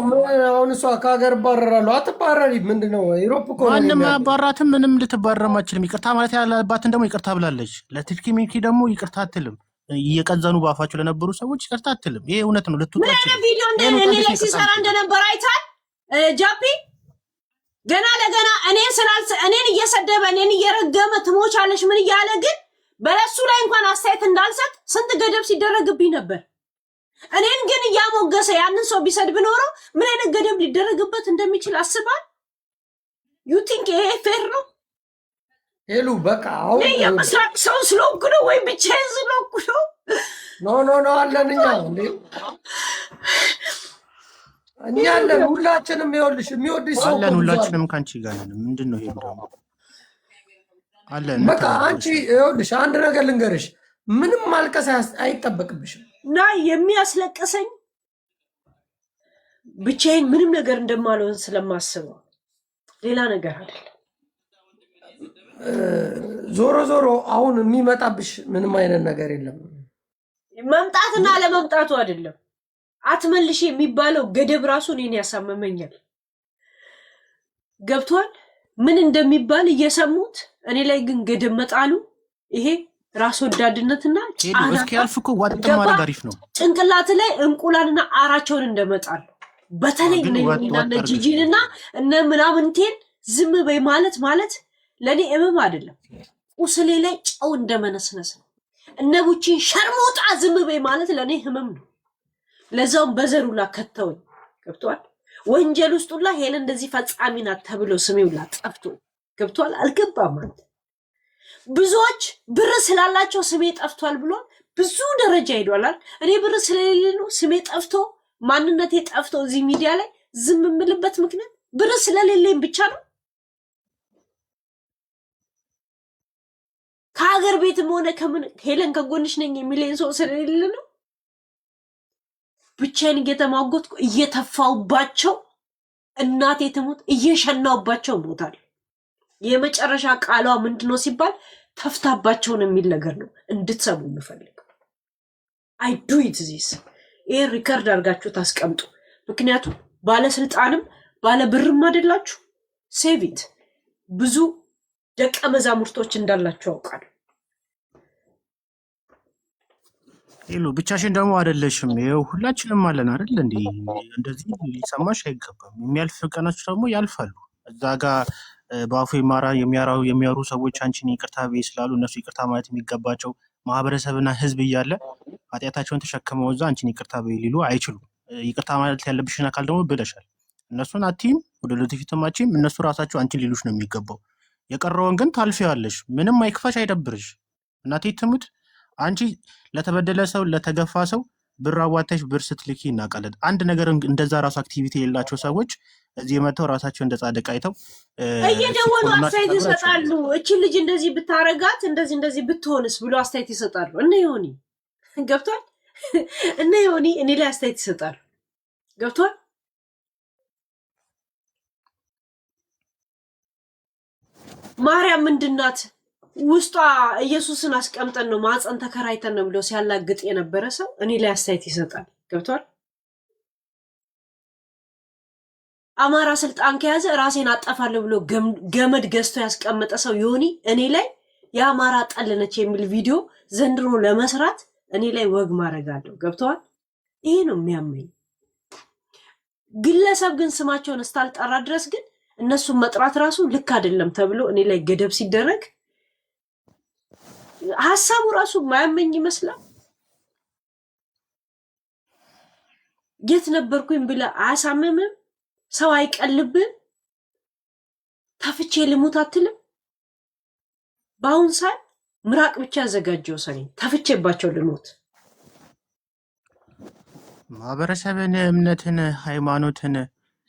አሁን እሷ ከሀገር ባረራለሁ አትባረሪ። ምንድነው? ዩሮፕ እኮ ማንም አባራትም ምንም ልትባረም አችልም። ይቅርታ ማለት ያለባትን ደግሞ ይቅርታ ብላለች። ለትርኪ ሚኪ ደግሞ ይቅርታ አትልም። እየቀዘኑ ባፋቸው ለነበሩ ሰዎች ይቅርታ አትልም። ይሄ እውነት ነው። ልትወጣ ምን ቪዲዮ እኔ ላይ ሲሰራ እንደነበር አይታል ጃፒ። ገና ለገና እኔን እየሰደበ እኔን እየረገመ ትሞቻለሽ ምን እያለ ግን በለሱ ላይ እንኳን አስተያየት እንዳልሰጥ ስንት ገደብ ሲደረግብኝ ነበር። እኔን ግን እያሞገሰ ያንን ሰው ቢሰድብ ኖሮ ምን አይነት ገደብ ሊደረግበት እንደሚችል አስባል? ዩ ቲንክ ይሄ ፌር ነው? ሄሉ በቃ አሁን የምስራቅ ሰው ስለሆንኩ ነው ወይ ብቻዬን ስለሆንኩ ነው? ኖ አለን እኛ እንዴ እኛ አለን ሁላችንም። ይኸውልሽ የሚወድሽ ሰው አለን ሁላችንም ካንቺ ጋር ነን። ምንድነው ይሄ ደግሞ አለን። በቃ አንቺ ይኸውልሽ አንድ ነገር ልንገርሽ፣ ምንም ማልቀስ አይጠበቅብሽም። እና የሚያስለቅሰኝ ብቻዬን ምንም ነገር እንደማልሆን ስለማስበው ሌላ ነገር አይደለም። ዞሮ አሁን የሚመጣብሽ ምንም አይነት ነገር የለም። መምጣትና ለመምጣቱ አይደለም። አትመልሽ የሚባለው ገደብ ራሱ እኔን ያሳመመኛል። ገብቷል? ምን እንደሚባል እየሰሙት እኔ ላይ ግን ገደብ መጣሉ ይሄ ራስ ወዳድነትና እስኪያልፍ እኮ ዋጥ ማድረግ አሪፍ ነው። ጭንቅላት ላይ እንቁላልና አራቸውን እንደመጣል በተለይ እነ ጂጂንና እነ ምናምንቴን ዝም በይ ማለት ለኔ እመም አይደለም። ቁስሌ ላይ ጨው እንደመነስነስ ነው። እነ ቡቺን ሸርሞጣ ዝም በይ ማለት ለኔ ህመም ነው። ለዛውም በዘሩላ ከተውኝ። ገብቷል? ወንጀል ውስጡላ ሄለን እንደዚህ ፈጻሚ ናት ተብሎ ስሜውላ ጠፍቶ ገብቷል? አልገባም ማለት ብዙዎች ብር ስላላቸው ስሜ ጠፍቷል ብሎ ብዙ ደረጃ ሄዷል። እኔ ብር ስለሌለ ነው ስሜ ጠፍቶ ማንነቴ ጠፍቶ እዚህ ሚዲያ ላይ ዝም የምልበት ምክንያት ብር ስለሌለኝ ብቻ ነው። ከሀገር ቤትም ሆነ ከምን ሄለን ከጎንሽ ነኝ የሚለኝ ሰው ስለሌለ ነው። ብቻዬን እየተማጎትኩ እየተፋውባቸው እናቴ ትሙት እየሸናውባቸው ሞታል። የመጨረሻ ቃሏ ምንድነው ሲባል ተፍታባቸውን የሚል ነገር ነው እንድትሰሙ የምፈልገው። አይ ዱ ኢት ዚስ ይሄ ሪከርድ አድርጋችሁ ታስቀምጡ። ምክንያቱም ባለስልጣንም ባለብርም አይደላችሁ። ሴቪት ብዙ ደቀ መዛሙርቶች እንዳላችሁ አውቃለሁ። ሄሎ ብቻሽን ደግሞ አይደለሽም። ይኸው ሁላችንም አለን አይደል እንዴ? እንደዚህ ሊሰማሽ አይገባም። የሚያልፍ ቀናችሁ ደግሞ ያልፋሉ። እዛ ጋር በአፉ የሚያወሩ ሰዎች አንቺን ይቅርታ በይ ስላሉ እነሱ ይቅርታ ማለት የሚገባቸው ማህበረሰብና ህዝብ እያለ ኃጢአታቸውን ተሸክመው እዛ አንቺን ይቅርታ በይ ሊሉ አይችሉም። ይቅርታ ማለት ያለብሽን አካል ደግሞ ብለሻል። እነሱን አትይም፣ ወደ ለፊትም አትይም። እነሱ ራሳቸው አንቺን ሊሉሽ ነው የሚገባው። የቀረውን ግን ታልፊዋለሽ። ምንም አይክፋሽ፣ አይደብርሽ። እናቴ ትሙት አንቺ ለተበደለ ሰው ለተገፋ ሰው ብር አዋተሽ ብር ስትልኪ እናውቃለን። አንድ ነገር እንደዛ ራሱ አክቲቪቲ የሌላቸው ሰዎች እዚህ መተው ራሳቸው እንደ ጻድቅ አይተው እየደወሉ አስተያየት ይሰጣሉ። እቺ ልጅ እንደዚህ ብታረጋት እንደዚህ ብትሆንስ ብሎ አስተያየት ይሰጣሉ። እነ ዮኒ ገብቷል? እነ ዮኒ እኔ ላይ አስተያየት ይሰጣሉ። ገብቷል? ማርያም ምንድናት? ውስጧ ኢየሱስን አስቀምጠን ነው ማፀን ተከራይተን ነው ብሎ ሲያላግጥ የነበረ ሰው እኔ ላይ አስተያየት ይሰጣል። ገብቷል? አማራ ስልጣን ከያዘ ራሴን አጠፋለሁ ብሎ ገመድ ገዝቶ ያስቀመጠ ሰው ዮኒ እኔ ላይ የአማራ ጠልነች የሚል ቪዲዮ ዘንድሮ ለመስራት እኔ ላይ ወግ ማድረግ አለው። ገብተዋል። ይሄ ነው የሚያመኝ። ግለሰብ ግን ስማቸውን እስካልጠራ ድረስ ግን እነሱን መጥራት ራሱ ልክ አይደለም ተብሎ እኔ ላይ ገደብ ሲደረግ ሀሳቡ ራሱ ማያመኝ ይመስላል። የት ነበርኩኝ ብለህ አያሳምምም? ሰው አይቀልብም? ተፍቼ ልሙት አትልም? በአሁን ሰዓት ምራቅ ብቻ ያዘጋጀው ሰኔ ተፍቼባቸው ልሞት። ማህበረሰብን፣ እምነትን፣ ሃይማኖትን፣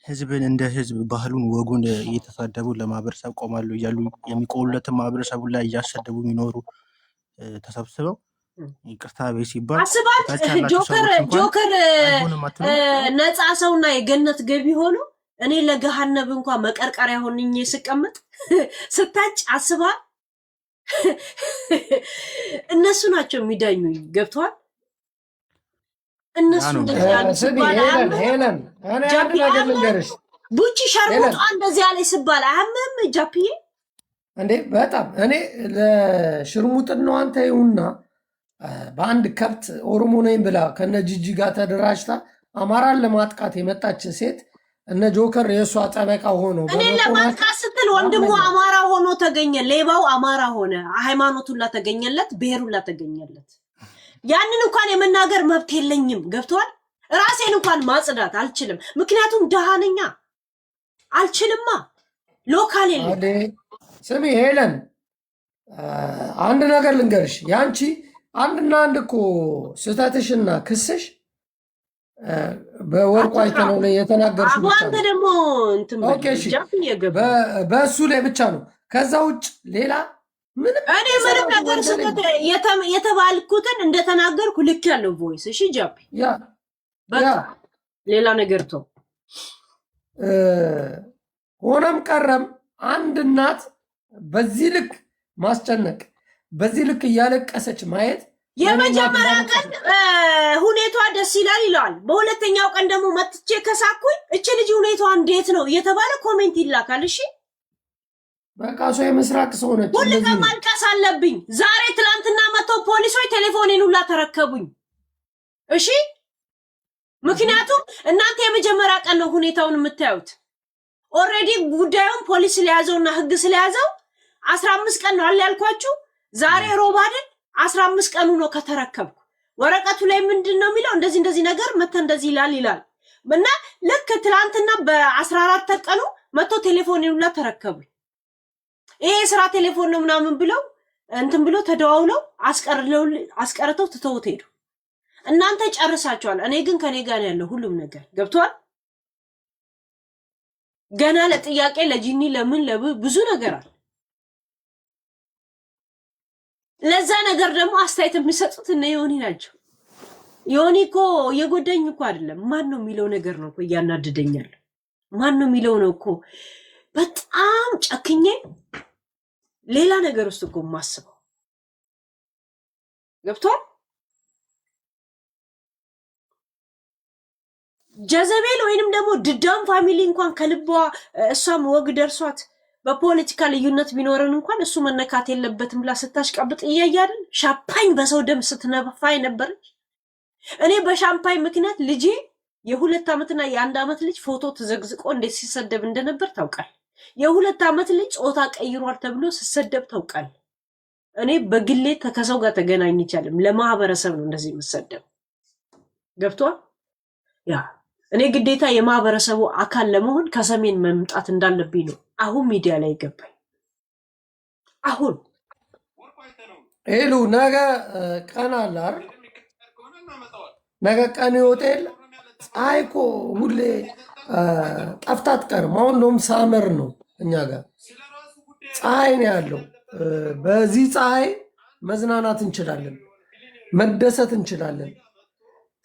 ህዝብን እንደ ህዝብ ባህሉን፣ ወጉን እየተሳደቡ ለማህበረሰብ ቆማሉ እያሉ የሚቆሙለትን ማህበረሰቡን ላይ እያሰደቡ የሚኖሩ ተሰብስበው ይቅርታ ቤት ሲባል አስባት። ጆከር ነፃ ሰውና የገነት ገቢ ሆኖ እኔ ለገሃነብ እንኳን መቀርቀሪያ ሆንኜ ስቀመጥ ስታጭ አስባት። እነሱ ናቸው የሚዳኙኝ። ገብቷል። እነሱ ቡቺ ሸርሙጣ እንደዚህ ያለ ስባል አያምም ጃፒዬ እንዴ? በጣም እኔ ለሽርሙጥናው አንተ ይሁንና በአንድ ከብት ኦሮሞ ነኝ ብላ ከነ ጂጂ ጋር ተደራጅታ አማራን ለማጥቃት የመጣች ሴት እነ ጆከር የእሷ ጠበቃ ሆኖ እኔ ለማጥቃት ስትል ወንድሙ አማራ ሆኖ ተገኘ። ሌባው አማራ ሆነ። ሃይማኖቱላ ተገኘለት፣ ብሔሩላ ተገኘለት። ያንን እንኳን የመናገር መብት የለኝም። ገብቷል። ራሴን እንኳን ማጽዳት አልችልም። ምክንያቱም ደሃነኛ አልችልማ። ሎካል የለም። ስሚ ሄለን፣ አንድ ነገር ልንገርሽ። ያንቺ አንድና አንድ እኮ ስህተትሽና ክስሽ በወርቁ አይተነው ላይ የተናገርሽ ብቻ ነው። ደግሞ በእሱ ላይ ብቻ ነው። ከዛ ውጭ ሌላ ምንም እኔ ምንም ነገር ስህተት የተባልኩትን እንደተናገርኩ ልክ ያለው ቮይስ። እሺ ጃፒ፣ በቃ ሌላ ነገር ተው። ሆነም ቀረም አንድ እናት በዚህ ልክ ማስጨነቅ፣ በዚህ ልክ እያለቀሰች ማየት የመጀመሪያ ቀን ሁኔቷ ደስ ይላል ይለዋል። በሁለተኛው ቀን ደግሞ መጥቼ ከሳኩኝ እቺ ልጅ ሁኔታዋ እንዴት ነው እየተባለ ኮሜንት ይላካል። እሺ በቃ ሰው የምስራቅ ሰው ነች። ሁሉም ማልቀስ አለብኝ። ዛሬ ትላንትና መጥተው ፖሊሶች ቴሌፎኔን ሁላ ተረከቡኝ። እሺ ምክንያቱም እናንተ የመጀመሪያ ቀን ነው ሁኔታውን የምታዩት። ኦልሬዲ ጉዳዩን ፖሊስ ስለያዘውና ህግ ስለያዘው 15 ቀን ነው ያልኳችሁ። ዛሬ ሮብ አይደል? 15 ቀኑ ነው ከተረከብኩ። ወረቀቱ ላይ ምንድነው የሚለው? እንደዚህ ነገር መተ እንደዚህ ይላል እና ልክ ትላንትና በ14 ቀኑ መጥቶ ቴሌፎኔን ሁላ ተረከቡኝ። ይሄ ስራ ቴሌፎን ነው ምናምን ብለው እንትን ብሎ ተደዋውለው አስቀርተው ትተውት ሄዱ። እናንተ ጨርሳችኋል። እኔ ግን ከኔ ጋር ያለው ሁሉም ነገር ገብቷል። ገና ለጥያቄ ለጂኒ ለምን ብዙ ነገር አለ። ለዛ ነገር ደግሞ አስተያየት የሚሰጡት እነ ዮኒ ናቸው። ዮኒ እኮ የጎዳኝ እኮ አይደለም። ማን ነው የሚለው ነገር ነው እኮ እያናደደኛል። ማን ነው የሚለው ነው እኮ በጣም ጨክኜ ሌላ ነገር ውስጥ እኮ ማስበው ገብቷል። ጀዘቤል ወይንም ደግሞ ድዳም ፋሚሊ እንኳን ከልቧ እሷም ወግ ደርሷት በፖለቲካ ልዩነት ቢኖርን እንኳን እሱ መነካት የለበትም ብላ ስታሽቀብጥ እያያልን ሻምፓኝ በሰው ደም ስትነፋ ነበረች። እኔ በሻምፓኝ ምክንያት ልጄ የ2 ዓመትና የ1 ዓመት ልጅ ፎቶ ተዘግዝቆ እንዴት ሲሰደብ እንደነበር ታውቃል። የ2 ዓመት ልጅ ጾታ ቀይሯል ተብሎ ሲሰደብ ታውቃል። እኔ በግሌ ከሰው ጋር ተገናኝቻለሁ። ለማህበረሰብ ነው እንደዚህ የምሰደብ ገብቷል። ያ እኔ ግዴታ የማህበረሰቡ አካል ለመሆን ከሰሜን መምጣት እንዳለብኝ ነው አሁን ሚዲያ ላይ ገባኝ። አሁን ሄሉ ነገ ቀን አለ አይደል? ነገ ቀን ሆቴል ፀሐይ እኮ ሁሌ ጠፍታ አትቀርም። አሁን እንደውም ሳመር ነው እኛ ጋር ፀሐይ ነው ያለው። በዚህ ፀሐይ መዝናናት እንችላለን፣ መደሰት እንችላለን።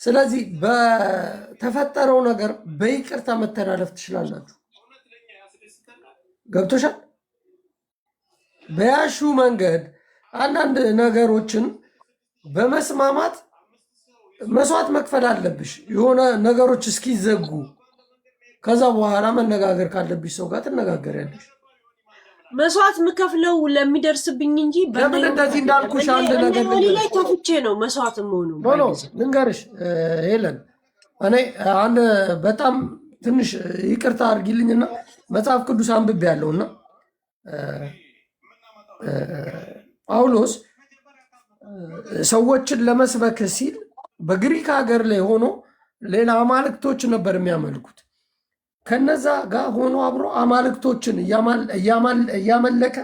ስለዚህ በተፈጠረው ነገር በይቅርታ መተላለፍ ትችላላችሁ። ገብቶሻል? በያሹ መንገድ አንዳንድ ነገሮችን በመስማማት መስዋዕት መክፈል አለብሽ። የሆነ ነገሮች እስኪዘጉ ከዛ በኋላ መነጋገር ካለብሽ ሰው ጋር ትነጋገሪያለሽ። መስዋዕት የምከፍለው ለሚደርስብኝ እንጂ ለምን እንደዚህ እንዳልኩሽ አንድ ነገር ላይ ተፍቼ ነው መስዋዕት መሆኑ። ኖ ልንገርሽ ሄለን፣ እኔ አንድ በጣም ትንሽ ይቅርታ አድርጊልኝና መጽሐፍ ቅዱስ አንብቤ ያለውና ጳውሎስ ሰዎችን ለመስበክ ሲል በግሪክ ሀገር ላይ ሆኖ ሌላ አማልክቶች ነበር የሚያመልኩት። ከነዛ ጋር ሆኖ አብሮ አማልክቶችን እያመለከ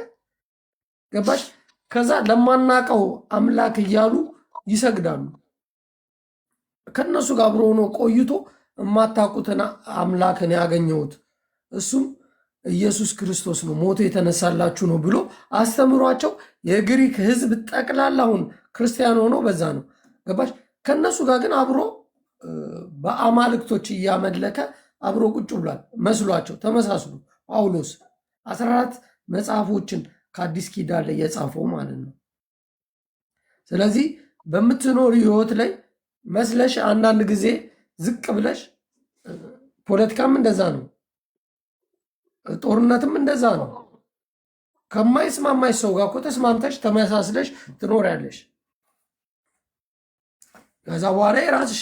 ገባሽ? ከዛ ለማናቀው አምላክ እያሉ ይሰግዳሉ። ከነሱ ጋር አብሮ ሆኖ ቆይቶ የማታውቁትን አምላክን ያገኘሁት እሱም ኢየሱስ ክርስቶስ ነው፣ ሞቶ የተነሳላችሁ ነው ብሎ አስተምሯቸው የግሪክ ሕዝብ ጠቅላላውን ክርስቲያን ሆኖ በዛ ነው ገባሽ? ከነሱ ጋር ግን አብሮ በአማልክቶች እያመለከ አብሮ ቁጭ ብሏል። መስሏቸው ተመሳስሉ። ጳውሎስ 14 መጽሐፎችን ከአዲስ ኪዳን ላይ የጻፈው ማለት ነው። ስለዚህ በምትኖር ህይወት ላይ መስለሽ አንዳንድ ጊዜ ዝቅ ብለሽ፣ ፖለቲካም እንደዛ ነው፣ ጦርነትም እንደዛ ነው። ከማይስማማሽ ሰው ጋር እኮ ተስማምተሽ ተመሳስለሽ ትኖሪያለሽ። ከዛ በኋላ የራስሽ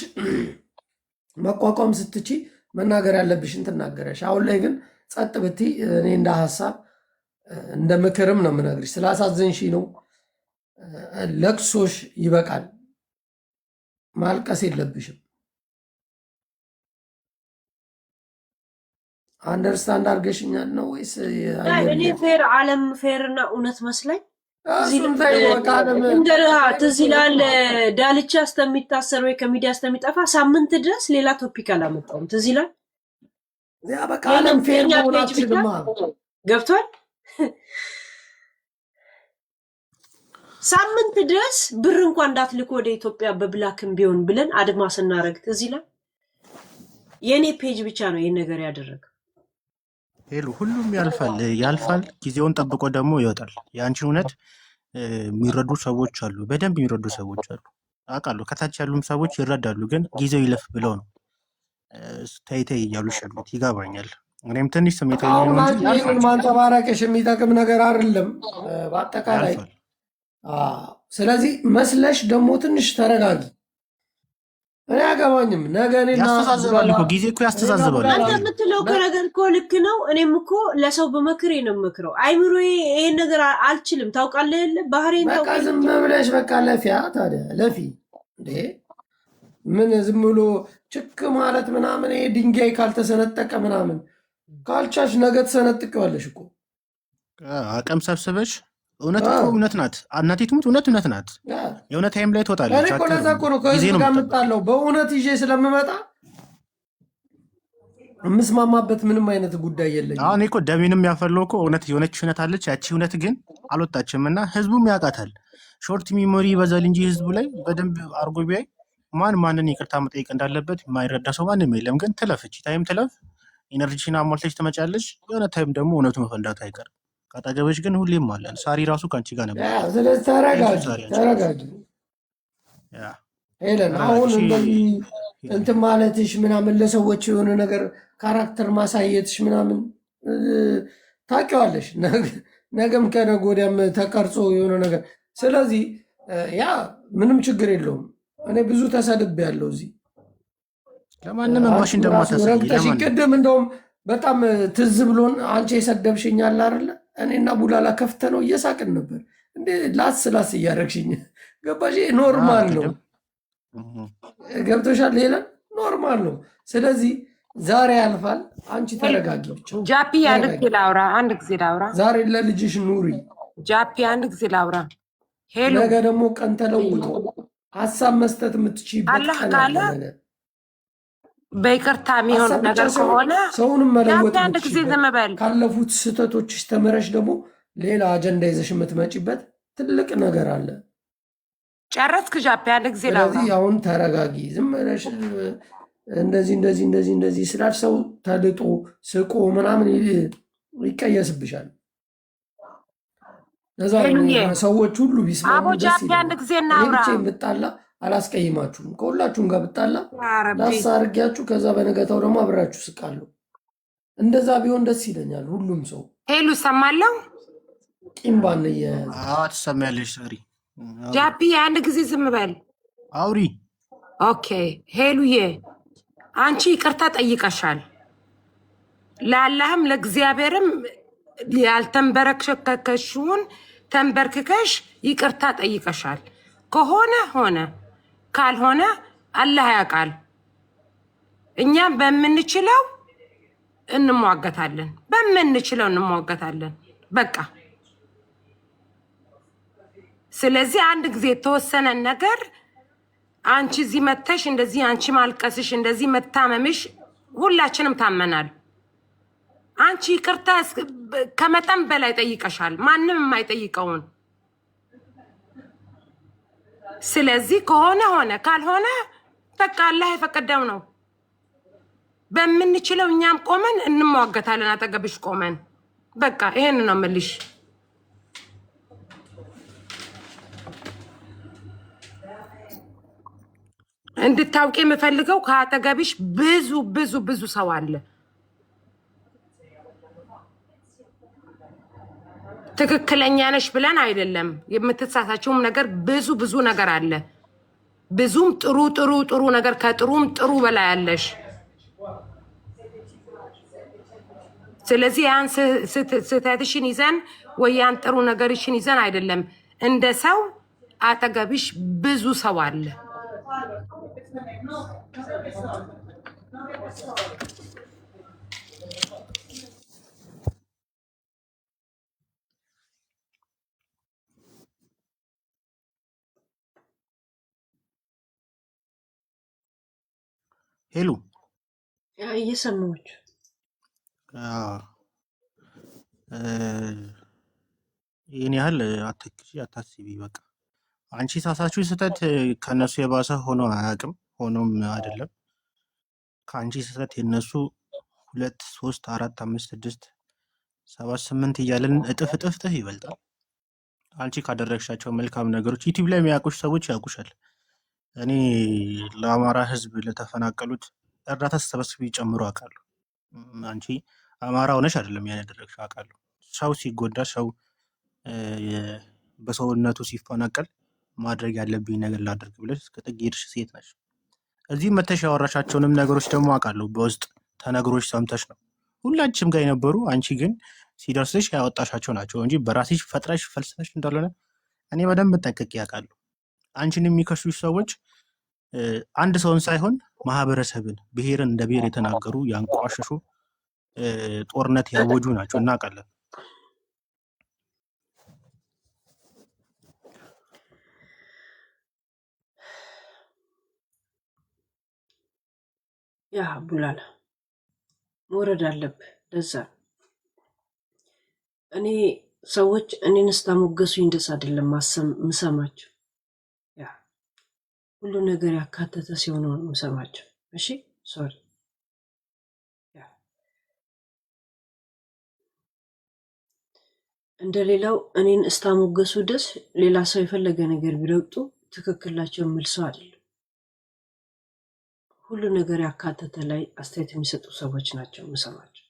መቋቋም ስትቺ መናገር ያለብሽን ትናገረሽ። አሁን ላይ ግን ጸጥ ብቲ፣ እኔ እንደ ሀሳብ እንደ ምክርም ነው የምነግርሽ። ስላሳዘንሽ ነው። ለቅሶሽ ይበቃል። ማልቀስ የለብሽም። አንደርስታንድ አድርገሽኛል ነው ወይስ? እኔ ፌር ዓለም ፌር እና እውነት መስለኝ እንደ ትዝ ይላል። ዳልቻ እስከሚታሰር ወይ ከሚዲያ እስከሚጠፋ ሳምንት ድረስ ሌላ ቶፒክ አላመጣውም። ትዝ ይላል። በቃ ዓለም ፌር መሆናችንማ ገብቷል። ሳምንት ድረስ ብር እንኳን እንዳትልኩ ወደ ኢትዮጵያ በብላክም ቢሆን ብለን አድማ ስናረግ ትዝ ይላል። የኔ ፔጅ ብቻ ነው ይሄን ነገር ያደረገው። ሄሎ ሁሉም ያልፋል። ጊዜውን ጠብቆ ደግሞ ይወጣል። የአንቺን እውነት የሚረዱ ሰዎች አሉ፣ በደንብ የሚረዱ ሰዎች አሉ አውቃለሁ። ከታች ያሉም ሰዎች ይረዳሉ፣ ግን ጊዜው ይለፍ ብለው ነው ተይተይ እያሉሽ ያሉት። ይገባኛል። እኔም ትንሽ ስሜታዊ ማንጸባረቅሽ የሚጠቅም ነገር አይደለም በአጠቃላይ። ስለዚህ መስለሽ ደግሞ ትንሽ ተረጋጊ። እኔ አያገባኝም። ነገ ያስተዛዝባል እኮ ጊዜ እኮ ያስተዛዝባል። አንተ የምትለው ከነገር እኮ ልክ ነው። እኔም እኮ ለሰው በመክሬ ነው የምክረው። አይምሮዬ ይሄን ነገር አልችልም። ታውቃለህ የለ ባህሬን በቃ ዝም ብለሽ በቃ ለፊያ ታዲያ ለፊ እንዴ ምን ዝም ብሎ ችክ ማለት ምናምን ይሄ ድንጋይ ካልተሰነጠቀ ምናምን ካልቻሽ ነገ ተሰነጥቀዋለሽ እኮ። አቅም ሰብስበሽ እውነት እኮ እውነት ናት። እናቴ ትሙት እውነት ናት። የእውነት ታይም ላይ ትወጣለች። እኔ እኮ ለዛ እኮ ነው ከህዝብ ጋር የምጣለው። በእውነት ይዤ ስለምመጣ የምስማማበት ምንም አይነት ጉዳይ የለኝም። አሁን እኮ ደሜንም ያፈለው እኮ እውነት የሆነች እውነት አለች። ያቺ እውነት ግን አልወጣችም እና ህዝቡም ያውቃታል። ሾርት ሚሞሪ ይበዛል እንጂ ህዝቡ ላይ በደንብ አርጎ ቢያይ ማንን ይቅርታ መጠየቅ እንዳለበት የማይረዳ ሰው ማንም የለም። ግን ትለፍች ታይም ትለፍ፣ ኢነርጂሽን አሟልተች ትመጫለች። የሆነ ታይም ደግሞ እውነቱ መፈንዳቱ አይቀርም። ካጠገበች ግን ሁሌም አለን። ሳሪ ራሱ ከአንቺ ጋር ነበር። ስለዚህ ተረጋጊ ሄለን። አሁን እንደዚህ እንትን ማለትሽ ምናምን ለሰዎች የሆነ ነገር ካራክተር ማሳየትሽ ምናምን ታውቂዋለሽ። ነገም ከነገ ወዲያም ተቀርጾ የሆነ ነገር። ስለዚህ ያ ምንም ችግር የለውም። እኔ ብዙ ተሰድቤያለሁ እዚህ ለማንም ማሽን ረግጠሽ ቅድም እንደውም በጣም ትዝ ብሎን አንቺ የሰደብሽኛል አይደለ? እኔና ቡላላ ከፍተ ነው እየሳቅን ነበር። እንዴ ላስ እያደረግሽኝ ገባሽ? ኖርማል ነው። ገብቶሻል? ሌለን ኖርማል ነው። ስለዚህ ዛሬ ያልፋል። አንቺ ተረጋጊ ብቻ። ጃፒ አንድ ጊዜ ላውራ። ዛሬ ለልጅሽ ኑሪ። ጃፒ አንድ ጊዜ ላውራ። ሄሎ ነገ ደግሞ ቀን ተለውጦ ሀሳብ መስጠት የምትችይበት አላህ ካለ በይቅርታ የሚሆን ነገር ከሆነ ሰውንም መለወጥ አንድ ጊዜ ዝም በል። ካለፉት ስህተቶችሽ ተምረሽ ደግሞ ሌላ አጀንዳ ይዘሽ የምትመጪበት ትልቅ ነገር አለ። ጨረስክ ጃፒ? አንድ ጊዜ ላውራ። ስለዚህ አሁን ተረጋጊ። ዝም ብለሽ እንደዚህ ስላል ሰው ተልጦ ስቆ ምናምን ይቀየስብሻል። ለዛ ሰዎች ሁሉ ቢስማሙ ደስ ይላል። አንድ ጊዜ እናውራ። ብጣላ አላስቀይማችሁም። ከሁላችሁም ጋር ብጣላ ላስ አድርጊያችሁ ከዛ በነገታው ደግሞ አብራችሁ ስቃለሁ። እንደዛ ቢሆን ደስ ይለኛል። ሁሉም ሰው ሄሉ ሰማለው ቂም ባንያያዝ። ትሰሚያለሽ? ሰሪ ጃፒ አንድ ጊዜ ዝም በል አውሪ። ኦኬ ሄሉዬ አንቺ ይቅርታ ጠይቀሻል። ለአላህም ለእግዚአብሔርም ያልተንበረከከሽውን ተንበርክከሽ ይቅርታ ጠይቀሻል። ከሆነ ሆነ፣ ካልሆነ አላህ ያውቃል። እኛም በምንችለው እንሟገታለን፣ በምንችለው እንሟገታለን። በቃ ስለዚህ አንድ ጊዜ የተወሰነ ነገር አንቺ እዚህ መተሽ እንደዚህ አንቺ ማልቀስሽ እንደዚህ መታመምሽ ሁላችንም ታመናል። አንቺ ይቅርታ ከመጠን በላይ ጠይቀሻል፣ ማንም የማይጠይቀውን። ስለዚህ ከሆነ ሆነ፣ ካልሆነ በቃ አላህ የፈቀደው ነው። በምንችለው እኛም ቆመን እንሟገታለን፣ አጠገብሽ ቆመን። በቃ ይሄን ነው የምልሽ። እንድታውቂ የምፈልገው ከአጠገብሽ ብዙ ብዙ ብዙ ሰው አለ። ትክክለኛ ነሽ ብለን አይደለም፣ የምትሳሳቸውም ነገር ብዙ ብዙ ነገር አለ። ብዙም ጥሩ ጥሩ ጥሩ ነገር ከጥሩም ጥሩ በላይ አለሽ። ስለዚህ ያን ስህተትሽን ይዘን ወይ ያን ጥሩ ነገርሽን ይዘን አይደለም፣ እንደ ሰው አጠገብሽ ብዙ ሰው አለ። ሄሉ እየሰማሁሽ ይህን ያህል አትክሺ፣ አታስቢ። በቃ አንቺ ሳሳችሁ ስህተት ከነሱ የባሰ ሆኖ አያውቅም። ሆኖም አይደለም ከአንቺ ስህተት የነሱ 2 3 4 5 6 7 8 እያለን እጥፍ እጥፍ እጥፍ ይበልጣል። አንቺ ካደረግሻቸው መልካም ነገሮች ዩቲዩብ ላይ የሚያውቁሽ ሰዎች ያውቁሻል። እኔ ለአማራ ሕዝብ ለተፈናቀሉት እርዳታ ስትሰበስቢ ጨምሮ አውቃለሁ። አንቺ አማራ ሆነሽ አይደለም ያን ያደረግሽው አውቃለሁ። ሰው ሲጎዳ፣ ሰው በሰውነቱ ሲፈናቀል ማድረግ ያለብኝ ነገር ላደርግ ብለሽ እስከ ጥግ ሄድሽ ሴት ነሽ። እዚህ መተሽ ያወራሻቸውንም ነገሮች ደግሞ አውቃለሁ። በውስጥ ተነግሮች ሰምተሽ ነው ሁላችንም ጋር የነበሩ። አንቺ ግን ሲደርስሽ ያወጣሻቸው ናቸው እንጂ በራስሽ ፈጥረሽ ፈልስፈሽ እንዳልሆነ እኔ በደንብ ጠንቅቄ ያውቃለሁ። አንቺን የሚከሱሽ ሰዎች አንድ ሰውን ሳይሆን ማህበረሰብን፣ ብሔርን እንደ ብሔር የተናገሩ ያንቋሸሹ፣ ጦርነት ያወጁ ናቸው። እናውቃለን። ያ ቡላላ መውረድ አለብህ። ለዛ እኔ ሰዎች እኔን ስታሞገሱኝ ደስ አይደለም ምሰማቸው። ያ ሁሉ ነገር ያካተተ ሲሆን ነው ምሰማቸው። እሺ ሶሪ። ያ እንደሌላው እኔን ስታሞገሱ ደስ ሌላ ሰው የፈለገ ነገር ቢረግጡ ትክክላቸው የሚል ሰው አይደለም። ሁሉ ነገር ያካተተ ላይ አስተያየት የሚሰጡ ሰዎች ናቸው ምሰማቸው።